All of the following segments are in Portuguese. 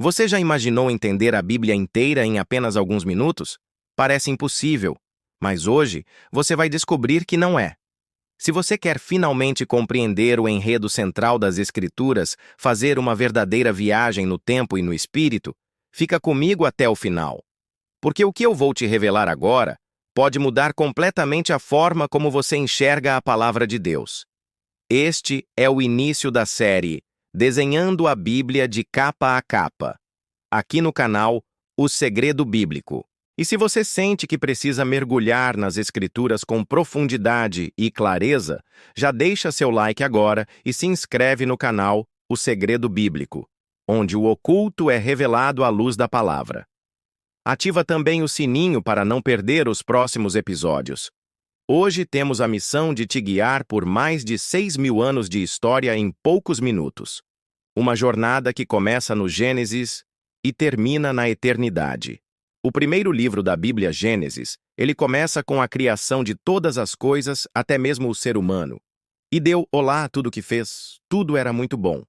Você já imaginou entender a Bíblia inteira em apenas alguns minutos? Parece impossível, mas hoje você vai descobrir que não é. Se você quer finalmente compreender o enredo central das Escrituras, fazer uma verdadeira viagem no tempo e no espírito, fica comigo até o final. Porque o que eu vou te revelar agora pode mudar completamente a forma como você enxerga a palavra de Deus. Este é o início da série Desenhando a Bíblia de Capa a Capa, aqui no canal O Segredo Bíblico. E se você sente que precisa mergulhar nas Escrituras com profundidade e clareza, já deixa seu like agora e se inscreve no canal O Segredo Bíblico, onde o oculto é revelado à luz da palavra. Ativa também o sininho para não perder os próximos episódios. Hoje temos a missão de te guiar por mais de 6.000 anos de história em poucos minutos. Uma jornada que começa no Gênesis e termina na eternidade. O primeiro livro da Bíblia, Gênesis, ele começa com a criação de todas as coisas, até mesmo o ser humano. E deu olá tudo que fez, tudo era muito bom.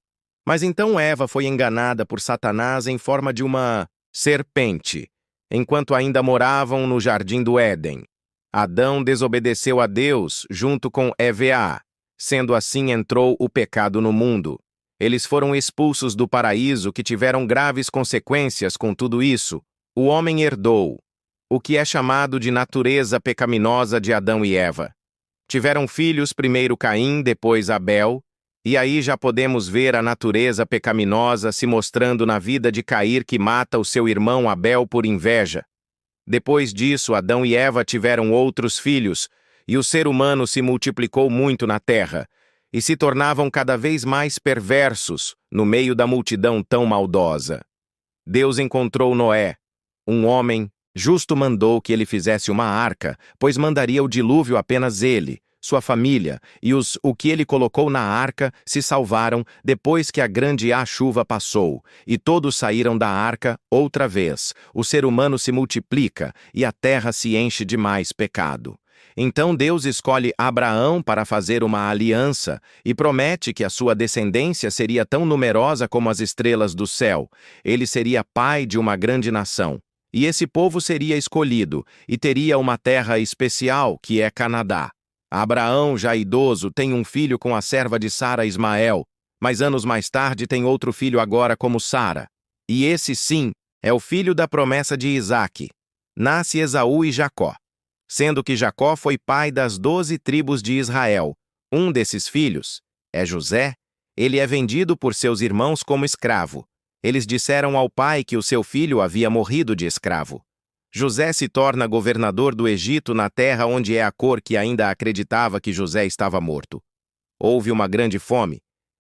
Mas então Eva foi enganada por Satanás em forma de uma serpente, enquanto ainda moravam no jardim do Éden. Adão desobedeceu a Deus junto com Eva. Sendo assim, entrou o pecado no mundo. Eles foram expulsos do paraíso, que tiveram graves consequências com tudo isso. O homem herdou o que é chamado de natureza pecaminosa de Adão e Eva. Tiveram filhos, primeiro Caim, depois Abel, e aí já podemos ver a natureza pecaminosa se mostrando na vida de Caim, que mata o seu irmão Abel por inveja. Depois disso, Adão e Eva tiveram outros filhos, e o ser humano se multiplicou muito na terra, e se tornavam cada vez mais perversos no meio da multidão tão maldosa. Deus encontrou Noé, um homem justo, mandou que ele fizesse uma arca, pois mandaria o dilúvio apenas ele, sua família, e o que ele colocou na arca se salvaram depois que a grande chuva passou, e todos saíram da arca outra vez. O ser humano se multiplica e a terra se enche de mais pecado. Então Deus escolhe Abraão para fazer uma aliança e promete que a sua descendência seria tão numerosa como as estrelas do céu. Ele seria pai de uma grande nação. E esse povo seria escolhido e teria uma terra especial, que é Canaã. Abraão, já idoso, tem um filho com a serva de Sara, Ismael, mas anos mais tarde tem outro filho agora como Sara. E esse, sim, é o filho da promessa de Isaque. Nasce Esaú e Jacó, sendo que Jacó foi pai das 12 tribos de Israel. Um desses filhos é José. Ele é vendido por seus irmãos como escravo. Eles disseram ao pai que o seu filho havia morrido de escravo. José se torna governador do Egito, na terra onde é a cor que ainda acreditava que José estava morto. Houve uma grande fome.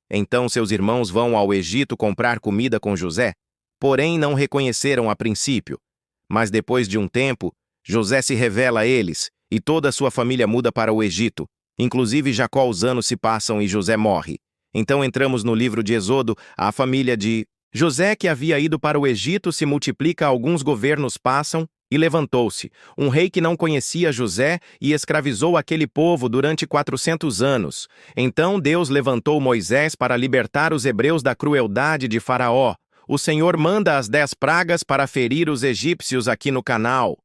Então seus irmãos vão ao Egito comprar comida com José, porém não reconheceram a princípio. Mas depois de um tempo, José se revela a eles, e toda a sua família muda para o Egito. Inclusive Jacó, os anos se passam e José morre. Então entramos no livro de Êxodo. A família de José, que havia ido para o Egito, se multiplica, alguns governos passam, e levantou-se um rei que não conhecia José e escravizou aquele povo durante 400 anos. Então Deus levantou Moisés para libertar os hebreus da crueldade de Faraó. O Senhor manda as 10 pragas para ferir os egípcios aqui no canal.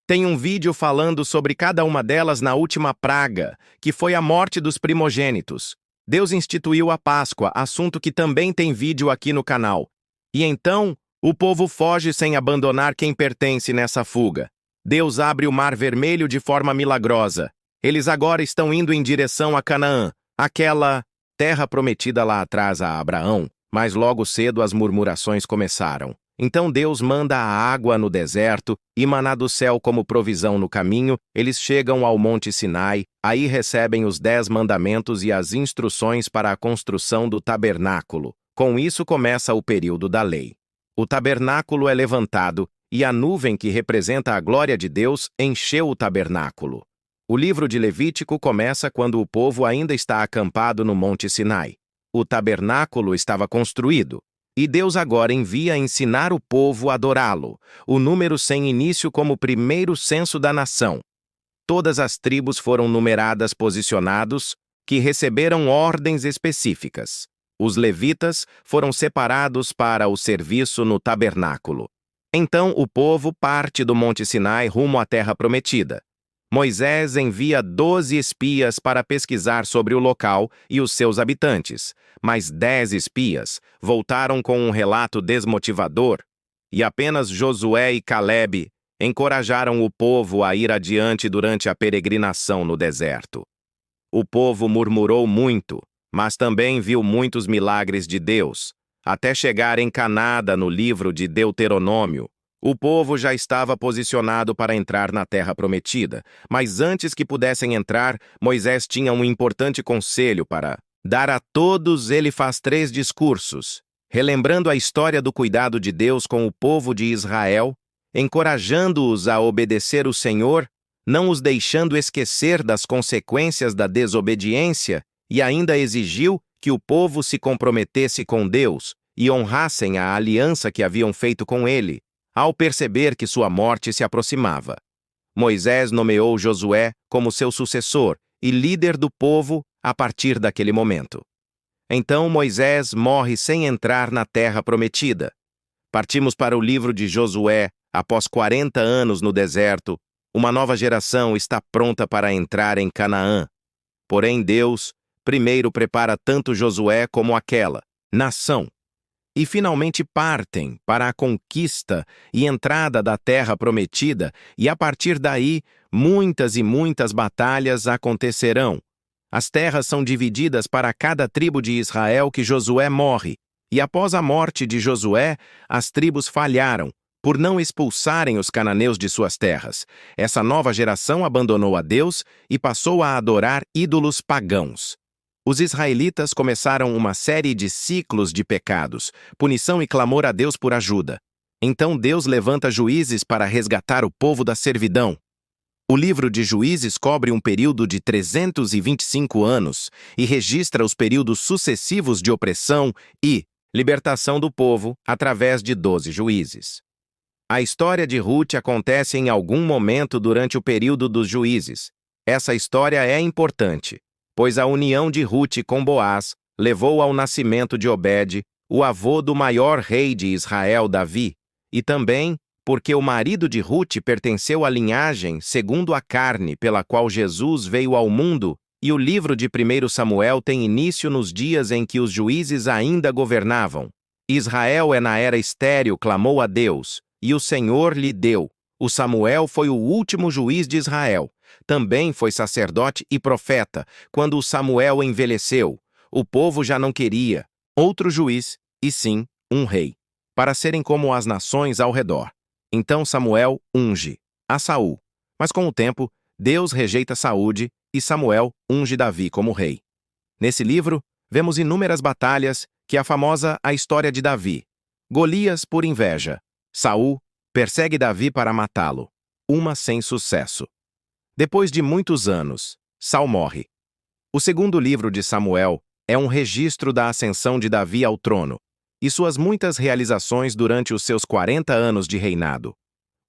Tem um vídeo falando sobre cada uma delas na última praga, que foi a morte dos primogênitos. Deus instituiu a Páscoa, assunto que também tem vídeo aqui no canal. E então, o povo foge sem abandonar quem pertence nessa fuga. Deus abre o Mar Vermelho de forma milagrosa. Eles agora estão indo em direção a Canaã, aquela terra prometida lá atrás a Abraão, mas logo cedo as murmurações começaram. Então Deus manda a água no deserto e maná do céu como provisão no caminho. Eles chegam ao Monte Sinai, aí recebem os 10 mandamentos e as instruções para a construção do tabernáculo. Com isso começa o período da lei. O tabernáculo é levantado e a nuvem que representa a glória de Deus encheu o tabernáculo. O livro de Levítico começa quando o povo ainda está acampado no Monte Sinai. O tabernáculo estava construído. E Deus agora envia ensinar o povo a adorá-lo, o número sem início como primeiro censo da nação. Todas as tribos foram numeradas, posicionados, que receberam ordens específicas. Os levitas foram separados para o serviço no tabernáculo. Então o povo parte do Monte Sinai rumo à Terra Prometida. Moisés envia 12 espias para pesquisar sobre o local e os seus habitantes, mas 10 espias voltaram com um relato desmotivador, e apenas Josué e Calebe encorajaram o povo a ir adiante durante a peregrinação no deserto. O povo murmurou muito, mas também viu muitos milagres de Deus. Até chegar em Canaã, no livro de Deuteronômio, o povo já estava posicionado para entrar na Terra Prometida, mas antes que pudessem entrar, Moisés tinha um importante conselho para dar a todos. Ele faz 3 discursos, relembrando a história do cuidado de Deus com o povo de Israel, encorajando-os a obedecer o Senhor, não os deixando esquecer das consequências da desobediência, e ainda exigiu que o povo se comprometesse com Deus e honrassem a aliança que haviam feito com ele, ao perceber que sua morte se aproximava. Moisés nomeou Josué como seu sucessor e líder do povo a partir daquele momento. Então Moisés morre sem entrar na Terra Prometida. Partimos para o livro de Josué. Após 40 anos no deserto, uma nova geração está pronta para entrar em Canaã. Porém, Deus primeiro prepara tanto Josué como aquela nação. E finalmente partem para a conquista e entrada da Terra Prometida, e a partir daí, muitas e muitas batalhas acontecerão. As terras são divididas para cada tribo de Israel que Josué morre, e após a morte de Josué, as tribos falharam por não expulsarem os cananeus de suas terras. Essa nova geração abandonou a Deus e passou a adorar ídolos pagãos. Os israelitas começaram uma série de ciclos de pecados, punição e clamor a Deus por ajuda. Então Deus levanta juízes para resgatar o povo da servidão. O livro de Juízes cobre um período de 325 anos e registra os períodos sucessivos de opressão e libertação do povo através de 12 juízes. A história de Ruth acontece em algum momento durante o período dos juízes. Essa história é importante, pois a união de Ruth com Boaz levou ao nascimento de Obed, o avô do maior rei de Israel, Davi, e também porque o marido de Ruth pertenceu à linhagem segundo a carne pela qual Jesus veio ao mundo, e o livro de 1 Samuel tem início nos dias em que os juízes ainda governavam. Israel na era estéril clamou a Deus, e o Senhor lhe deu. O Samuel foi o último juiz de Israel. Também foi sacerdote e profeta. Quando o Samuel envelheceu, o povo já não queria outro juiz, e sim um rei, para serem como as nações ao redor. Então Samuel unge a Saul. Mas com o tempo, Deus rejeita Saúl e Samuel unge Davi como rei. Nesse livro, vemos inúmeras batalhas, que é a famosa a história de Davi. Golias por inveja. Saul persegue Davi para matá-lo. Uma sem sucesso. Depois de muitos anos, Saul morre. O segundo livro de Samuel é um registro da ascensão de Davi ao trono e suas muitas realizações durante os seus 40 anos de reinado.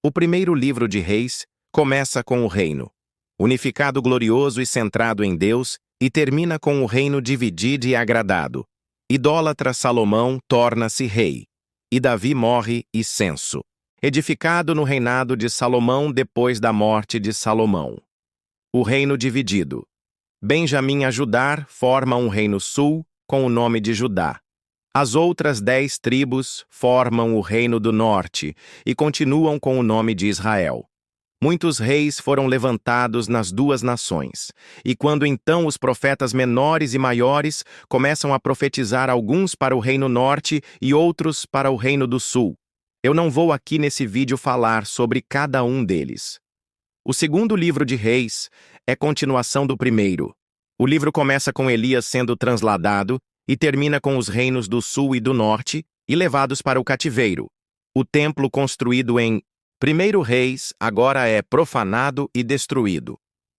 O primeiro livro de Reis começa com o reino, unificado, glorioso e centrado em Deus, e termina com o reino dividido e agradado. Idólatra Salomão torna-se rei, e Davi morre e censo, edificado no reinado de Salomão depois da morte de Salomão. O reino dividido. Benjamim a Judá forma um reino sul com o nome de Judá. As outras 10 tribos formam o reino do norte e continuam com o nome de Israel. Muitos reis foram levantados nas duas nações, e quando então os profetas menores e maiores começam a profetizar, alguns para o reino norte e outros para o reino do sul. Eu não vou aqui nesse vídeo falar sobre cada um deles. O segundo livro de Reis é continuação do primeiro. O livro começa com Elias sendo transladado e termina com os reinos do sul e do norte e levados para o cativeiro. O templo construído em 1 Reis agora é profanado e destruído.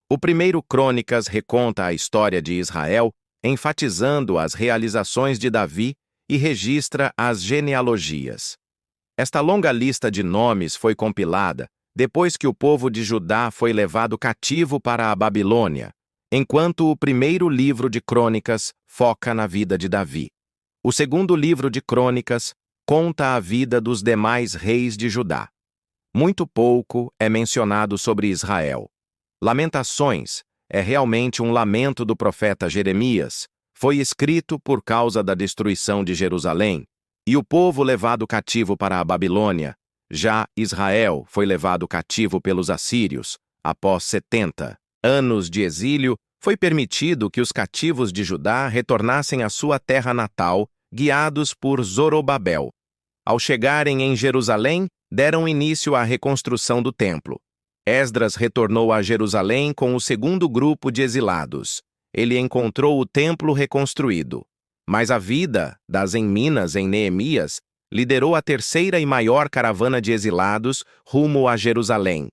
O 1 Crônicas reconta a história de Israel, enfatizando as realizações de Davi e registra as genealogias. Esta longa lista de nomes foi compilada depois que o povo de Judá foi levado cativo para a Babilônia, enquanto o primeiro livro de Crônicas foca na vida de Davi. O segundo livro de Crônicas conta a vida dos demais reis de Judá. Muito pouco é mencionado sobre Israel. Lamentações é realmente um lamento do profeta Jeremias. Foi escrito por causa da destruição de Jerusalém e o povo levado cativo para a Babilônia. Já Israel foi levado cativo pelos assírios. Após 70 anos de exílio, foi permitido que os cativos de Judá retornassem à sua terra natal, guiados por Zorobabel. Ao chegarem em Jerusalém, deram início à reconstrução do templo. Esdras retornou a Jerusalém com o segundo grupo de exilados. Ele encontrou o templo reconstruído. Mas a vida das Minas em Neemias liderou a terceira e maior caravana de exilados rumo a Jerusalém.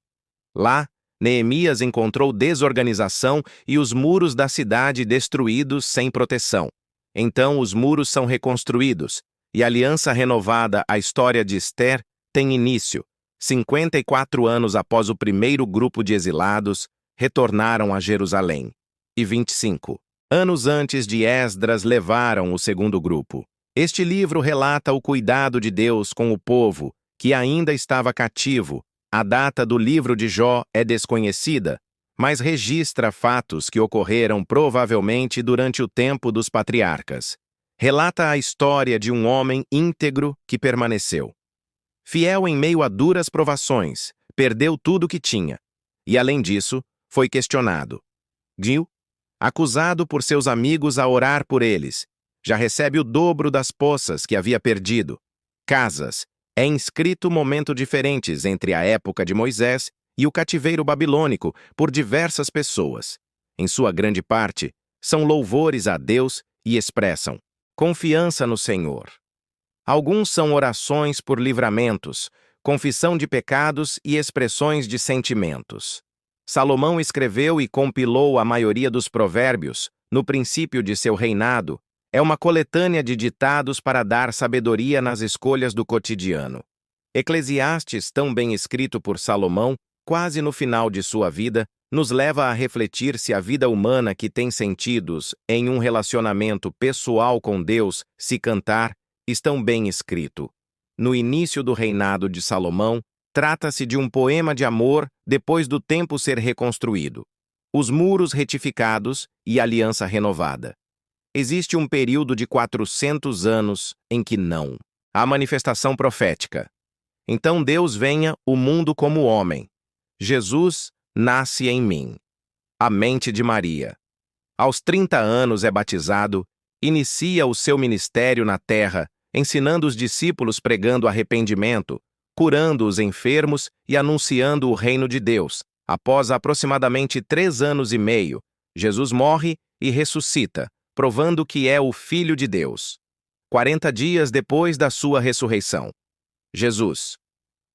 Lá, Neemias encontrou desorganização e os muros da cidade destruídos sem proteção. Então os muros são reconstruídos, e a aliança renovada, a história de Ester, tem início. 54 anos após o primeiro grupo de exilados, retornaram a Jerusalém. E 25 anos antes de Esdras levaram o segundo grupo. Este livro relata o cuidado de Deus com o povo, que ainda estava cativo. A data do livro de Jó é desconhecida, mas registra fatos que ocorreram provavelmente durante o tempo dos patriarcas. Relata a história de um homem íntegro que permaneceu. Fiel em meio a duras provações, perdeu tudo o que tinha. E, além disso, foi questionado. Gil, acusado por seus amigos a orar por eles, já recebe o dobro das poças que havia perdido. Casas. É inscrito momentos diferentes entre a época de Moisés e o cativeiro babilônico por diversas pessoas. Em sua grande parte, são louvores a Deus e expressam confiança no Senhor. Alguns são orações por livramentos, confissão de pecados e expressões de sentimentos. Salomão escreveu e compilou a maioria dos provérbios, no princípio de seu reinado. É uma coletânea de ditados para dar sabedoria nas escolhas do cotidiano. Eclesiastes, tão bem escrito por Salomão, quase no final de sua vida, nos leva a refletir se a vida humana que tem sentidos em um relacionamento pessoal com Deus, se cantar, estão bem escrito. No início do reinado de Salomão, trata-se de um poema de amor depois do tempo ser reconstruído. Os muros retificados e a aliança renovada. Existe um período de 400 anos em que não. A manifestação profética. Então Deus venha o mundo como homem. Jesus nasce em mim. A mente de Maria. Aos 30 anos é batizado, inicia o seu ministério na terra, ensinando os discípulos pregando arrependimento, curando os enfermos e anunciando o reino de Deus. Após aproximadamente 3 anos e meio, Jesus morre e ressuscita, provando que é o Filho de Deus. 40 dias depois da sua ressurreição, Jesus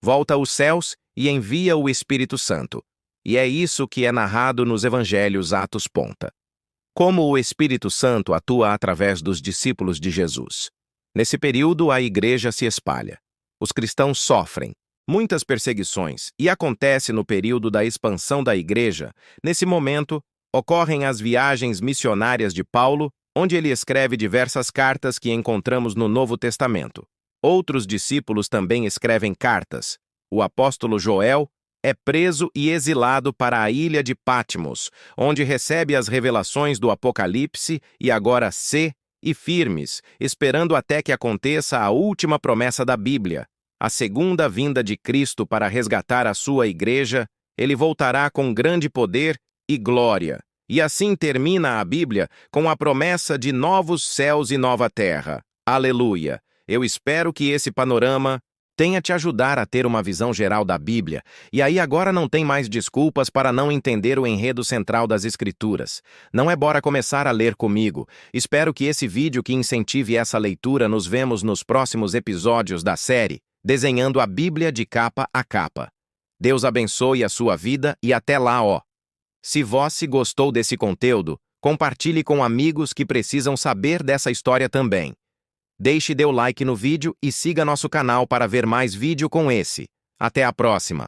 volta aos céus e envia o Espírito Santo. E é isso que é narrado nos Evangelhos Atos. Como o Espírito Santo atua através dos discípulos de Jesus. Nesse período, a igreja se espalha. Os cristãos sofrem muitas perseguições e acontece no período da expansão da igreja. Nesse momento, ocorrem as viagens missionárias de Paulo, onde ele escreve diversas cartas que encontramos no Novo Testamento. Outros discípulos também escrevem cartas. O apóstolo Joel é preso e exilado para a ilha de Patmos, onde recebe as revelações do Apocalipse e agora e firmes, esperando até que aconteça a última promessa da Bíblia, a segunda vinda de Cristo para resgatar a sua igreja. Ele voltará com grande poder e glória. E assim termina a Bíblia com a promessa de novos céus e nova terra. Aleluia! Eu espero que esse panorama tenha te ajudar a ter uma visão geral da Bíblia, e aí agora não tem mais desculpas para não entender o enredo central das Escrituras. Não é bora começar a ler comigo. Espero que esse vídeo que incentive essa leitura. Nos vemos nos próximos episódios da série Desenhando a Bíblia de capa a capa. Deus abençoe a sua vida e até lá, ó! Se você gostou desse conteúdo, compartilhe com amigos que precisam saber dessa história também. Deixe seu like no vídeo e siga nosso canal para ver mais vídeo com esse. Até a próxima!